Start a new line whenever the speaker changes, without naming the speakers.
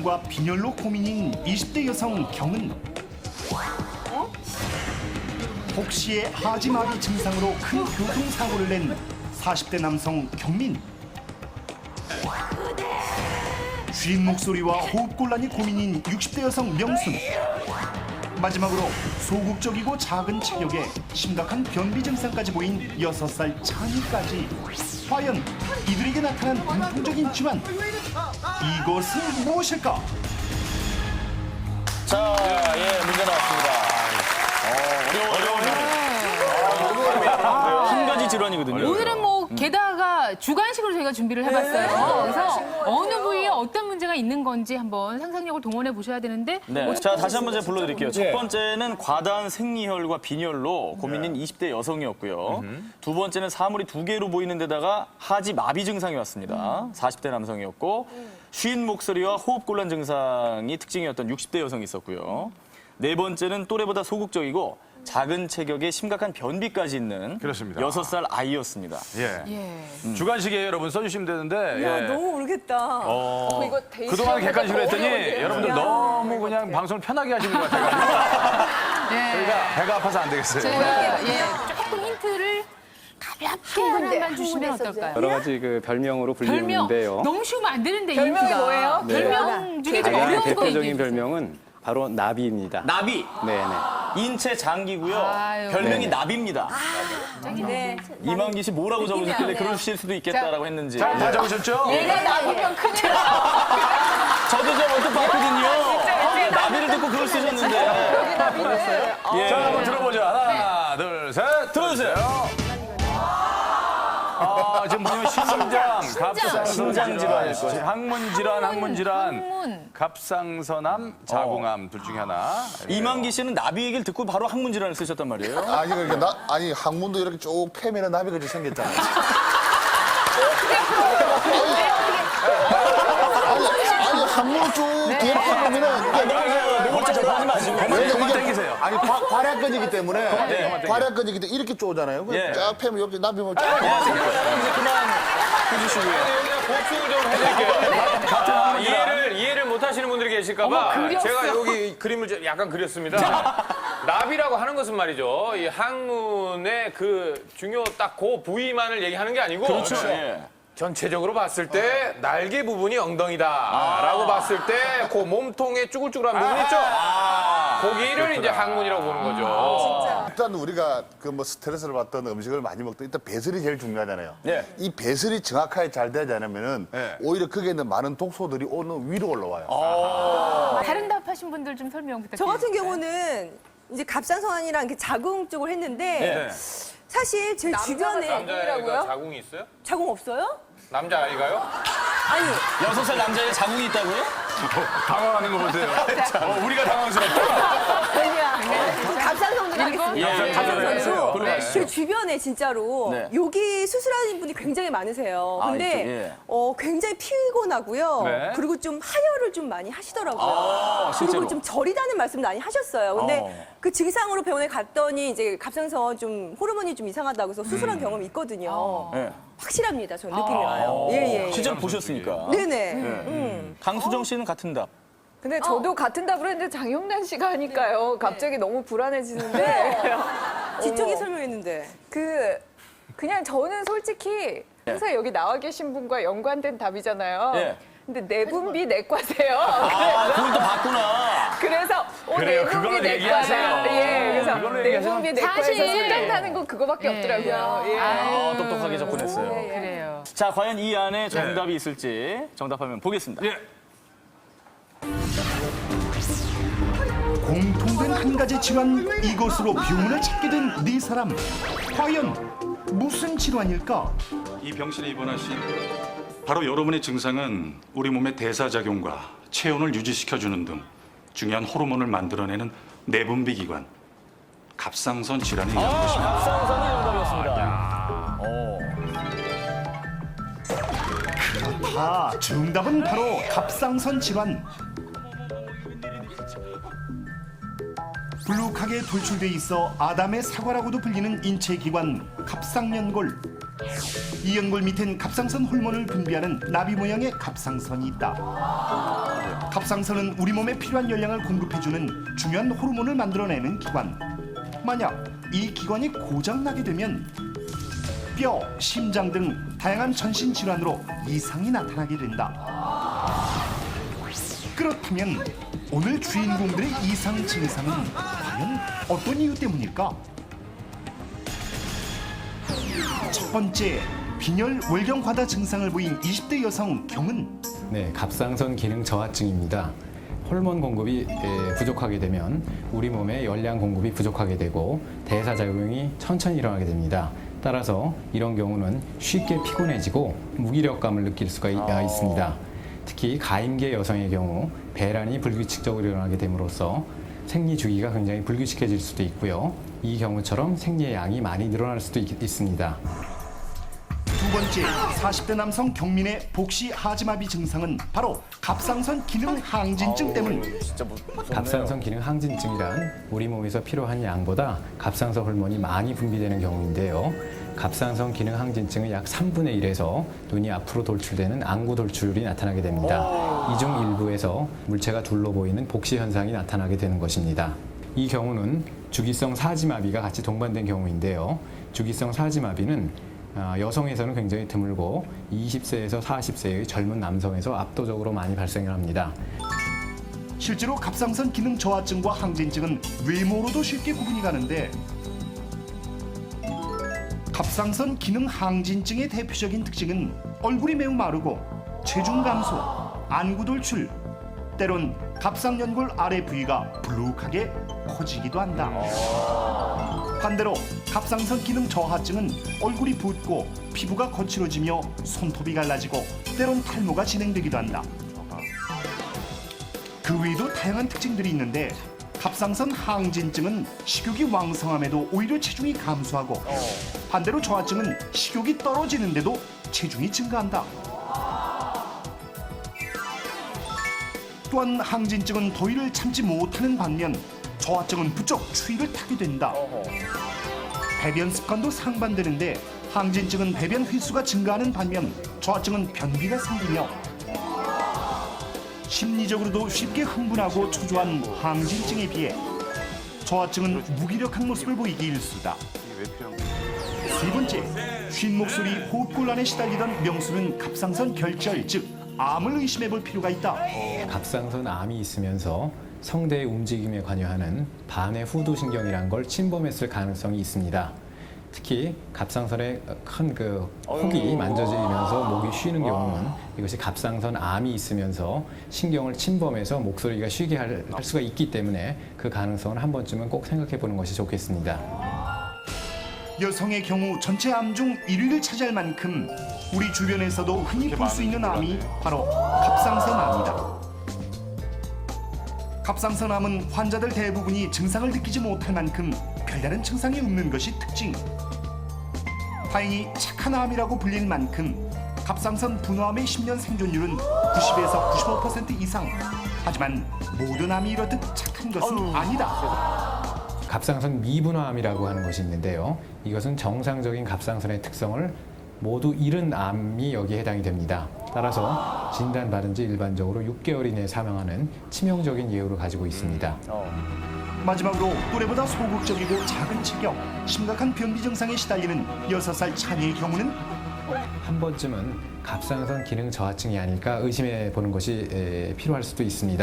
혈관과 빈혈로 고민인 20대 여성 경은 복시의 하지마비 증상으로 큰 교통사고를 낸 40대 남성 경민. 쉰 목소리와 호흡곤란이 고민인 60대 여성 명순. 마지막으로 소극적이고 작은 체격에 심각한 변비 증상까지 보인 6살 찬이까지. 과연 이들에게 나타난 공통적인 질환, 이것은 무엇일까?
자, 예, 문제 나왔습니다. 어려워요. 한 가지 질환이거든요.
오늘은 뭐 게다가 주관식으로 저희가 준비를 해봤어요. 그래서 어느 부위에 어떤 문제가 있는 건지 한번 상상력을 동원해 보셔야 되는데.
네. 자, 다시 한번 제가 불러드릴게요. 첫 번째는 과다한 생리혈과 빈혈로 고민인 20대 여성이었고요. 두 번째는 사물이 두 개로 보이는 데다가 하지 마비 증상이 왔습니다. 40대 남성이었고, 쉰 목소리와 호흡곤란 증상이 특징이었던 60대 여성이 있었고요. 네 번째는 또래보다 소극적이고 작은 체격에 심각한 변비까지 있는
그렇습니다.
6살 아이였습니다.
예. 주관식에 여러분 써주시면 되는데.
야,
예.
너무 모르겠다.
이거 데이터
그동안 객관식으로 했더니 여러분들 너무 그냥 방송을 편하게 하시는 것 같아가지고 저희가 배가 아파서 안 되겠어요.
저희가 조금 힌트를 가볍게 하나만 주시면 어떨까요?
여러 가지 그 별명으로
별명
불리는데요.
너무 쉬우면 안 되는데
별명이
힌트가.
뭐예요?
네.
별명 중에 좀
가장
어려운 거
대표적인
얘기해 주세요.
별명은 바로 나비입니다.
나비,
네네.
인체 장기고요.
아유.
별명이
네네.
나비입니다.
네.
이만기 씨 뭐라고 적으셨길래 그러실 수도 있겠다라고 했는지.
자, 다 적으셨죠?
얘가 나보면 큰일
저도 좀 언뜻 봤거든요. 나비를 듣고 그걸 쓰셨는데. 예.
자, 한번 들어보자. 하나, 둘, 셋.
들어주세요.
지금 뭐냐면
신장 질환일 거죠.
항문 질환, 항문 질환,
항문.
갑상선암, 자궁암 둘 중에 하나.
이만기 씨는 나비 얘기를 듣고 바로 항문 질환을 쓰셨단 말이에요.
아니 그러니까 아니 항문도 이렇게 쭉 패면은 나비가 좀 생겼잖아. 아니 항문 쭉 뒤에 패면은
너무 하지 마시고.
그만 땡기세요.
아니 괄약근이기 때문에 괄약근이기 때문에 이렇게 쪼잖아요.
예.
쫙 패면 여기 나비 보면 쫙.
이제 그만 해주시고요.
보충 좀 해드릴게요. 이해를 못 하시는 분들이 계실까봐 제가 여기 그림을 좀 약간 그렸습니다. 나비라고 하는 것은 말이죠. 이 항문의 그 중요 딱 그 부위만을 얘기하는 게 아니고
그렇죠. 예.
전체적으로 봤을 때 날개 부분이 엉덩이다라고 봤을 때 그 몸통에 쭈글쭈글한 부분 있죠. 거기를 이제 항문이라고 보는 거죠.
일단 우리가 그 뭐 스트레스를 받던 음식을 많이 먹던 일단 배설이 제일 중요하잖아요.
예.
이 배설이 정확하게 잘 되지 않으면은 오히려 거기에 있는 많은 독소들이 오는 위로 올라와요.
다른 답하신 분들 좀 설명 부탁드립니다.
저 같은 경우는 이제 갑상선암이랑 이렇게 자궁 쪽을 했는데 사실 제 주변에
남자애가 자궁이 있어요?
자궁 없어요?
남자아이가요?
아니
6살 남자에 자궁이 있다고요?
당황하는 거 보세요. 우리가 당황스럽다.
아니야. 갑상선도 하겠습니다.
예.
갑상선도.
네.
제 주변에 진짜로
네.
여기 수술하는 분이 굉장히 많으세요.
아,
근데
이쪽, 예.
굉장히 피곤하고요.
네.
그리고 좀 하혈을 좀 많이 하시더라고요.
실제로?
그리고 좀 저리다는 말씀 많이 하셨어요. 근데 그 증상으로 병원에 갔더니 이제 갑상선 좀 호르몬이 좀 이상하다고 해서 수술한 경험이 있거든요.
예.
확실합니다. 저는 느낌이 와요. 예.
실제로 보셨으니까.
네네.
강수정 씨는 같은 답.
근데 저도 같은 답을 했는데 장영란 씨가 하니까요. 갑자기 너무 불안해지는데.
뒤쪽이 설명했는데.
그냥 저는 솔직히 항상 여기 나와 계신 분과 연관된 답이잖아요.
예.
근데 내분비 내과세요.
그걸 또 봤구나.
그래서
그래요.
내분비
그걸로
내과다.
얘기하세요.
예, 그래서
그걸로 얘기하세요.
내분비 내과에서
사실-
생각나는 건 그거밖에 없더라고요. 예.
아, 똑똑하게 접근했어요.
그래요.
자, 과연 이 안에 정답이 있을지 정답하면 보겠습니다.
예.
공통된 한 가지 질환, 이것으로 병원을 찾게 된 네 사람. 과연 무슨 질환일까?
이 병실에 입원하신 바로 여러분의 증상은 우리 몸의 대사작용과 체온을 유지시켜주는 등 중요한 호르몬을 만들어내는 내분비 기관 갑상선 질환에 의한 것입니다.
갑상선이 정답이었습니다.
정답은 바로 갑상선 질환. 불룩하게 돌출돼 있어 아담의 사과라고도 불리는 인체 기관 갑상연골. 이 연골 밑엔 갑상선 호르몬을 분비하는 나비 모양의 갑상선이 있다. 갑상선은 우리 몸에 필요한 열량을 공급해주는 중요한 호르몬을 만들어내는 기관. 만약 이 기관이 고장나게 되면 뼈, 심장 등 다양한 전신 질환으로 이상이 나타나게 된다. 그렇다면 오늘 주인공들의 이상 증상은 과연 어떤 이유 때문일까? 첫 번째, 빈혈 월경 과다 증상을 보인 20대 여성 경은
네, 갑상선 기능 저하증입니다. 호르몬 공급이 부족하게 되면 우리 몸에 열량 공급이 부족하게 되고 대사작용이 천천히 일어나게 됩니다. 따라서 이런 경우는 쉽게 피곤해지고 무기력감을 느낄 수가 있습니다. 특히 가임기 여성의 경우 배란이 불규칙적으로 일어나게 됨으로써 생리 주기가 굉장히 불규칙해질 수도 있고요. 이 경우처럼 생리의 양이 많이 늘어날 수도 있습니다.
두 번째, 40대 남성 경민의 복시 하지마비 증상은 바로 갑상선 기능 항진증 때문.
갑상선 기능 항진증이란 우리 몸에서 필요한 양보다 갑상선 호르몬이 많이 분비되는 경우인데요. 갑상선 기능 항진증은 약 3분의 1에서 눈이 앞으로 돌출되는 안구 돌출이 나타나게 됩니다. 이 중 일부에서 물체가 둘러 보이는 복시 현상이 나타나게 되는 것입니다. 이 경우는 주기성 사지마비가 같이 동반된 경우인데요. 주기성 사지마비는 여성에서는 굉장히 드물고 20세에서 40세의 젊은 남성에서 압도적으로 많이 발생을 합니다.
실제로 갑상선 기능 저하증과 항진증은 외모로도 쉽게 구분이 가는데 갑상선 기능 항진증의 대표적인 특징은 얼굴이 매우 마르고 체중 감소, 안구 돌출, 때론 갑상연골 아래 부위가 불룩하게 커지기도 한다. 반대로 갑상선 기능 저하증은 얼굴이 붓고 피부가 거칠어지며 손톱이 갈라지고 때론 탈모가 진행되기도 한다. 그 외에도 다양한 특징들이 있는데 갑상선 항진증은 식욕이 왕성함에도 오히려 체중이 감소하고 반대로 저하증은 식욕이 떨어지는데도 체중이 증가한다. 또한 항진증은 더위를 참지 못하는 반면 저하증은 부쩍 추위를 타게 된다. 배변 습관도 상반되는데 항진증은 배변 횟수가 증가하는 반면 저하증은 변비가 생기며 심리적으로도 쉽게 흥분하고 초조한 항진증에 비해 저하증은 무기력한 모습을 보이기 일쑤다. 세 번째, 쉰 목소리, 호흡곤란에 시달리던 명수는 갑상선 결절, 즉 암을 의심해 볼 필요가 있다.
갑상선 암이 있으면서 성대의 움직임에 관여하는 반의 후두신경이라는 걸 침범했을 가능성이 있습니다. 특히 갑상선에 큰 혹이 만져지면서 목이 쉬는 경우는 이것이 갑상선 암이 있으면서 신경을 침범해서 목소리가 쉬게 할 수가 있기 때문에 그 가능성을 한 번쯤은 꼭 생각해 보는 것이 좋겠습니다.
여성의 경우 전체 암 중 1위를 차지할 만큼 우리 주변에서도 흔히 볼 수 있는 암이 바로 갑상선암이다. 갑상선암은 환자들 대부분이 증상을 느끼지 못할 만큼 별다른 증상이 없는 것이 특징. 다행히 착한 암이라고 불릴 만큼 갑상선 분화암의 10년 생존율은 90에서 95% 이상. 하지만 모든 암이 이렇듯 착한 것은 아니다.
갑상선 미분화암이라고 하는 것이 있는데요. 이것은 정상적인 갑상선의 특성을 모두 잃은 암이 여기에 해당이 됩니다. 따라서 진단받은 지 일반적으로 6개월 이내에 사망하는 치명적인 예후를 가지고 있습니다.
마지막으로 또래보다 소극적이고 작은 체격, 심각한 변비 증상에 시달리는 6살 차녀의 경우는
한 번쯤은 갑상선 기능 저하증이 아닐까 의심해 보는 것이 필요할 수도 있습니다.